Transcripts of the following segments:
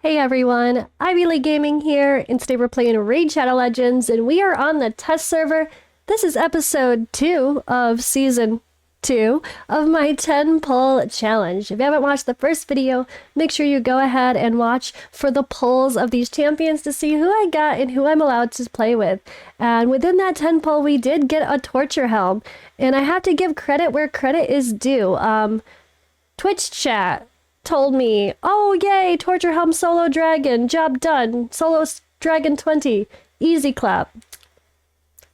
Hey everyone, Ivy League Gaming here, and today we're playing Raid Shadow Legends, and we are on the test server. This is episode 2 of season 2 of my 10 pull challenge. If you haven't watched the first video, make sure you go ahead and watch for the pulls of these champions to see who I got and who I'm allowed to play with. And within that 10 pull, we did get a Torturehelm, and I have to give credit where credit is due. Twitch chat told me, oh yay, Torturehelm solo dragon, job done, solo dragon 20, easy clap.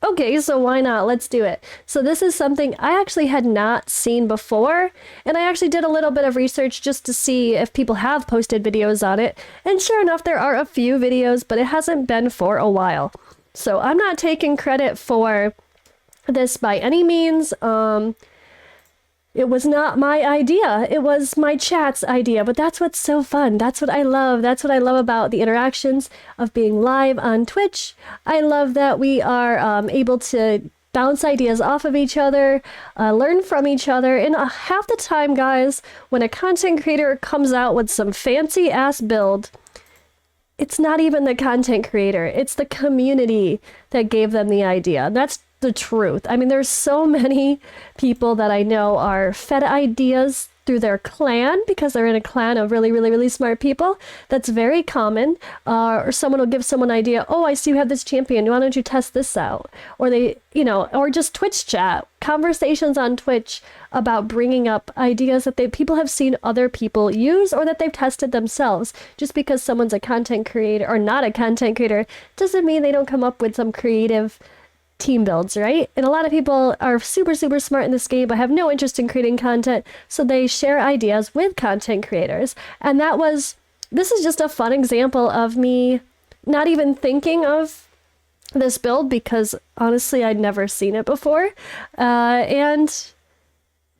Okay, so why not? Let's do it. So this is something I actually had not seen before, and I actually did a little bit of research just to see if people have posted videos on it, and sure enough, there are a few videos, but it hasn't been for a while. So I'm not taking credit for this by any means. It was not my idea. It was my chat's idea, but that's what's so fun. That's what I love. That's what I love about the interactions of being live on Twitch. I love that we are able to bounce ideas off of each other, learn from each other. And half the time, guys, when a content creator comes out with some fancy ass build, it's not even the content creator. It's the community that gave them the idea. That's the truth. I mean, there's so many people that I know are fed ideas through their clan because they're in a clan of really smart people. That's very common. Or someone will give someone an idea, oh, I see you have this champion, why don't you test this out? Or they, or just Twitch chat, conversations on Twitch about bringing up ideas that people have seen other people use or that they've tested themselves. Just because someone's a content creator or not a content creator doesn't mean they don't come up with some creative team builds, right? And a lot of people are super smart in this game but have no interest in creating content, so they share ideas with content creators. And this is just a fun example of me not even thinking of this build because honestly I'd never seen it before, and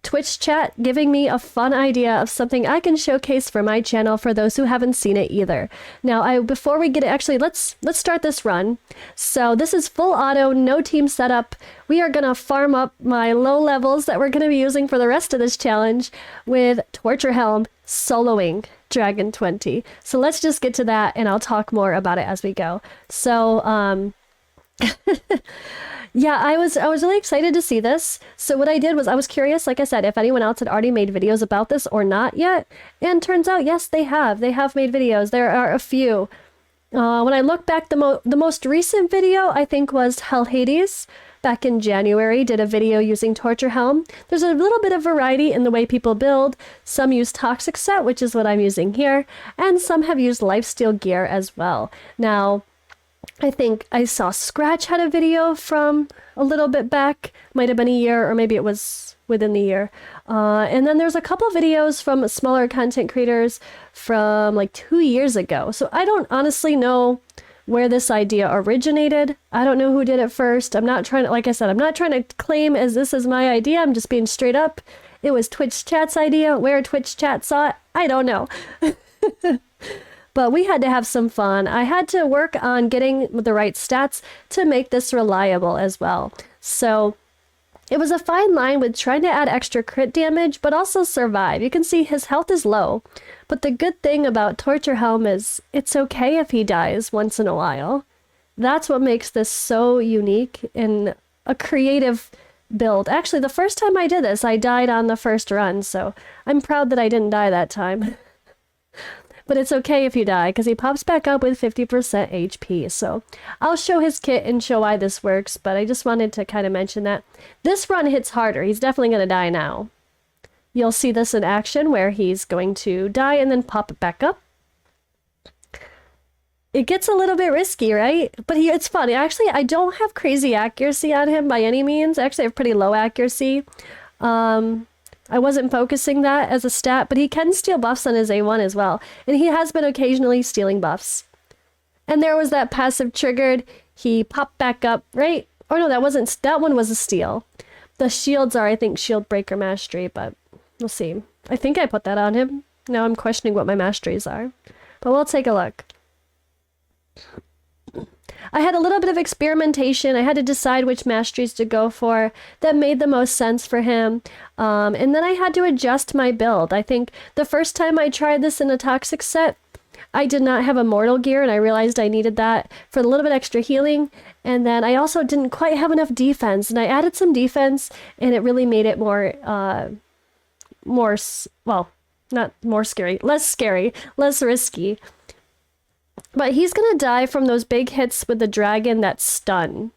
Twitch chat giving me a fun idea of something I can showcase for my channel for those who haven't seen it either. Now, before we get it, actually, let's start this run. So this is full auto, no team setup. We are gonna farm up my low levels that we're gonna be using for the rest of this challenge with Torturehelm soloing Dragon 20. So let's just get to that, and I'll talk more about it as we go. So, yeah, I was really excited to see this. So what I did was I was curious, like I said, if anyone else had already made videos about this or not yet. And turns out, yes, they have. They have made videos. There are a few. When I look back, the most recent video, I think, was Hell Hades. Back in January, did a video using Torturehelm. There's a little bit of variety in the way people build. Some use Toxic Set, which is what I'm using here. And some have used Lifesteal gear as well. Now, I think I saw Scratch had a video from a little bit back, might have been a year, or maybe it was within the year. And then there's a couple videos from smaller content creators from like 2 years ago. So I don't honestly know where this idea originated. I don't know who did it first. I'm not trying to, like I said, I'm not trying to claim as this is my idea. I'm just being straight up. It was Twitch chat's idea. Where Twitch chat saw it, I don't know. But we had to have some fun. I had to work on getting the right stats to make this reliable as well. So it was a fine line with trying to add extra crit damage, but also survive. You can see his health is low. But the good thing about Torturehelm is it's okay if he dies once in a while. That's what makes this so unique in a creative build. Actually, the first time I did this, I died on the first run, so I'm proud that I didn't die that time. But it's okay if you die, because he pops back up with 50% HP. So I'll show his kit and show why this works, but I just wanted to kind of mention that. This run hits harder. He's definitely going to die now. You'll see this in action where he's going to die and then pop it back up. It gets a little bit risky, right? But it's funny. Actually, I don't have crazy accuracy on him by any means. Actually, I have pretty low accuracy. I wasn't focusing that as a stat, but he can steal buffs on his A1 as well. And he has been occasionally stealing buffs. And there was that passive triggered. He popped back up, right? Or no, that one was a steal. The shields are, I think, Shield Breaker Mastery, but we'll see. I think I put that on him. Now I'm questioning what my masteries are. But we'll take a look. I had a little bit of experimentation. I had to decide which masteries to go for that made the most sense for him. And then I had to adjust my build. I think the first time I tried this in a Toxic Set, I did not have Immortal gear, and I realized I needed that for a little bit extra healing. And then I also didn't quite have enough defense, and I added some defense, and it really made it not more scary, less risky. But he's gonna die from those big hits with the dragon that stun.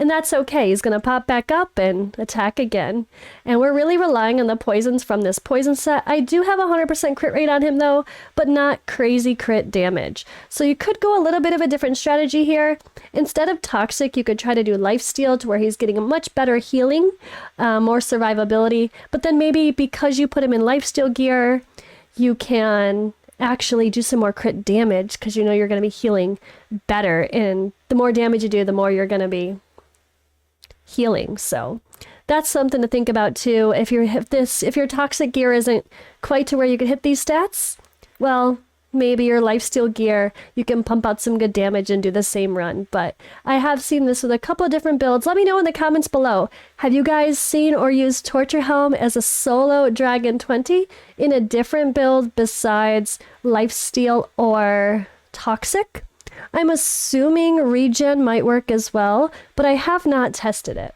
And that's okay. He's gonna pop back up and attack again. And we're really relying on the poisons from this poison set. I do have 100% crit rate on him though, but not crazy crit damage. So you could go a little bit of a different strategy here. Instead of toxic, you could try to do lifesteal to where he's getting a much better healing, more survivability. But then maybe because you put him in lifesteal gear, you can actually do some more crit damage because you know you're going to be healing better. And the more damage you do, the more you're going to be healing. So that's something to think about too. If your toxic gear isn't quite to where you could hit these stats, well, maybe your lifesteal gear, you can pump out some good damage and do the same run. But I have seen this with a couple of different builds. Let me know in the comments below. Have you guys seen or used Torturehelm as a solo Dragon 20 in a different build besides lifesteal or toxic? I'm assuming regen might work as well, but I have not tested it.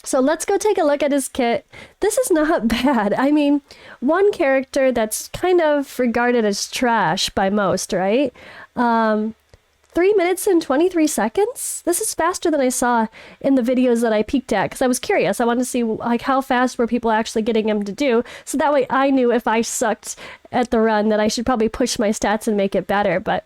So let's go take a look at his kit. This is not bad. I mean, one character that's kind of regarded as trash by most, right? 3 minutes and 23 seconds? This is faster than I saw in the videos that I peeked at because I was curious. I wanted to see like how fast were people actually getting him to do, so that way I knew if I sucked at the run that I should probably push my stats and make it better. But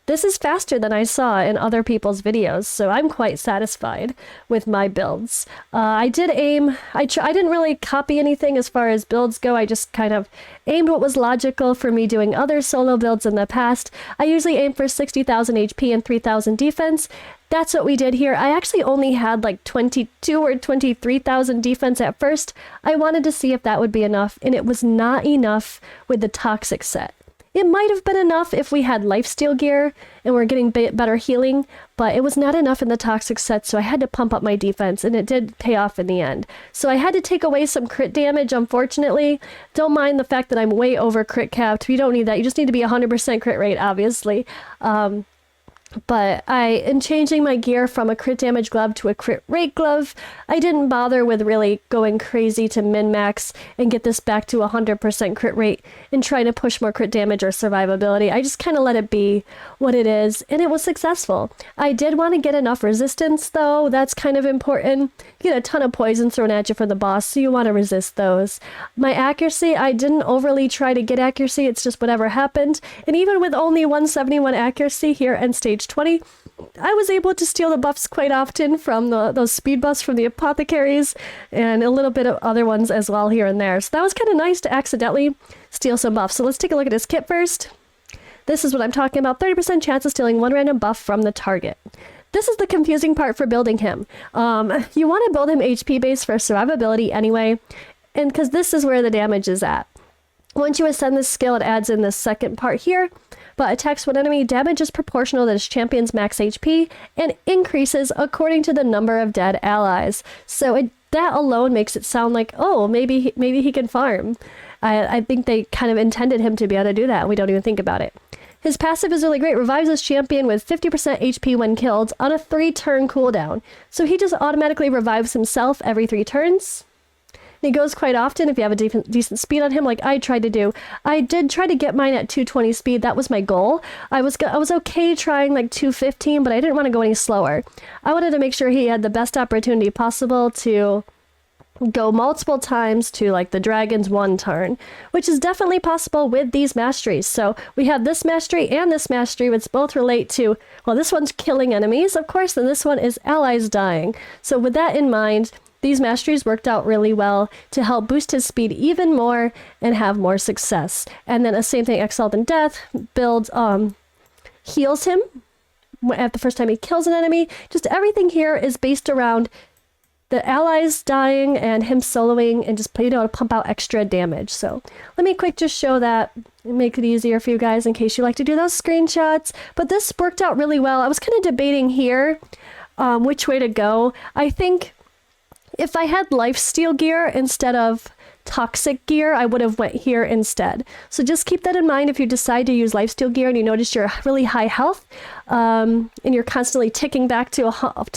this is faster than I saw in other people's videos, so I'm quite satisfied with my builds. I did aim, I didn't really copy anything as far as builds go. I just kind of aimed what was logical for me doing other solo builds in the past. I usually aim for 60,000 HP and 3,000 defense. That's what we did here. I actually only had like 22 or 23,000 defense at first. I wanted to see if that would be enough, and it was not enough with the toxic set. It might have been enough if we had lifesteal gear and we're getting better healing, but it was not enough in the toxic set, so I had to pump up my defense, and it did pay off in the end. So I had to take away some crit damage, unfortunately. Don't mind the fact that I'm way over crit capped. You don't need that. You just need to be 100% crit rate, obviously. But in changing my gear from a crit damage glove to a crit rate glove, I didn't bother with really going crazy to min-max and get this back to 100% crit rate and trying to push more crit damage or survivability. I just kind of let it be what it is, and it was successful. I did want to get enough resistance, though. That's kind of important. You get a ton of poison thrown at you from the boss, so you want to resist those. My accuracy, I didn't overly try to get accuracy. It's just whatever happened. And even with only 171 accuracy here in stage 20, I was able to steal the buffs quite often from those speed buffs from the apothecaries and a little bit of other ones as well here and there. So that was kind of nice to accidentally steal some buffs. So let's take a look at his kit first. This is what I'm talking about. 30% chance of stealing one random buff from the target. This is the confusing part for building him. You want to build him HP based for survivability anyway, and because this is where the damage is at. Once you ascend this skill, it adds in this second part here. But attacks one enemy, damage is proportional to this champion's max HP and increases according to the number of dead allies. So that alone makes it sound like, oh, maybe he can farm. I think they kind of intended him to be able to do that. We don't even think about it. His passive is really great. Revives his champion with 50% HP when killed on a 3-turn cooldown. So he just automatically revives himself every 3 turns. He goes quite often if you have a decent speed on him, like I tried to do. I did try to get mine at 220 speed. That was my goal. I was okay trying like 215, but I didn't want to go any slower. I wanted to make sure he had the best opportunity possible to go multiple times to like the dragon's 1 turn, which is definitely possible with these masteries. So we have this mastery and this mastery, which both relate to, well, this one's killing enemies, of course, and this one is allies dying. So with that in mind, these masteries worked out really well to help boost his speed even more and have more success. And then the same thing, Exiled in Death build heals him at the first time he kills an enemy. Just everything here is based around the allies dying and him soloing and just to pump out extra damage. So let me quick just show that and make it easier for you guys in case you like to do those screenshots. But this worked out really well. I was kind of debating here which way to go. I think if I had lifesteal gear instead of toxic gear, I would have went here instead. So just keep that in mind if you decide to use lifesteal gear and you notice you're really high health, and you're constantly ticking back to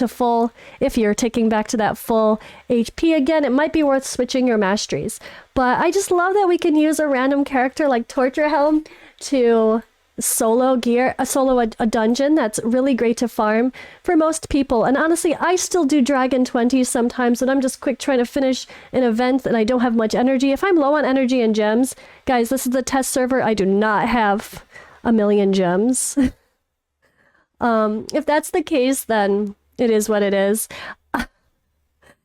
full. If you're ticking back to that full HP again, it might be worth switching your masteries. But I just love that we can use a random character like Torturehelm to solo a dungeon. That's really great to farm for most people. And honestly, I still do Dragon 20s sometimes when I'm just quick trying to finish an event and I don't have much energy. If I'm low on energy and gems, guys, this is the test server. I do not have a million gems. If that's the case, then it is what it is.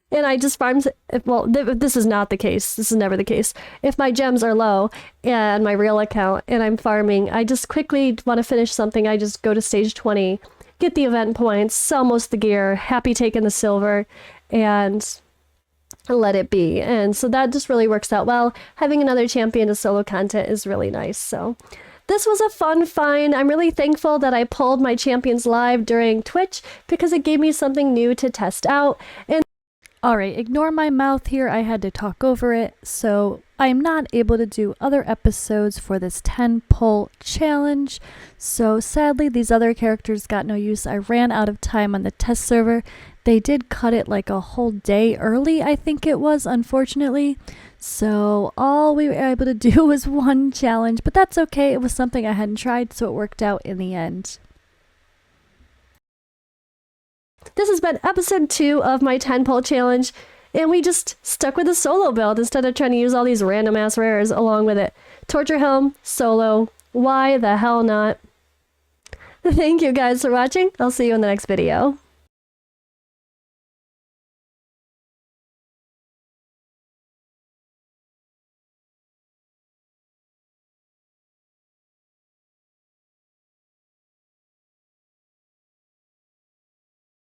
And I just farmed, well, this is not the case. This is never the case. If my gems are low and my real account and I'm farming, I just quickly want to finish something. I just go to stage 20, get the event points, sell most of the gear, happy taking the silver, and let it be. And so that just really works out well. Having another champion to solo content is really nice. So this was a fun find. I'm really thankful that I pulled my champions live during Twitch because it gave me something new to test out. And alright, ignore my mouth here, I had to talk over it, so I'm not able to do other episodes for this 10 pull challenge, so sadly these other characters got no use. I ran out of time on the test server. They did cut it like a whole day early, I think it was, unfortunately, so all we were able to do was one challenge, but that's okay, it was something I hadn't tried, so it worked out in the end. this has been episode 2 of my 10 pull challenge, and we just stuck with a solo build instead of trying to use all these random ass rares along with it. Torturehelm, solo, why the hell not? Thank you guys for watching. I'll see you in the next video.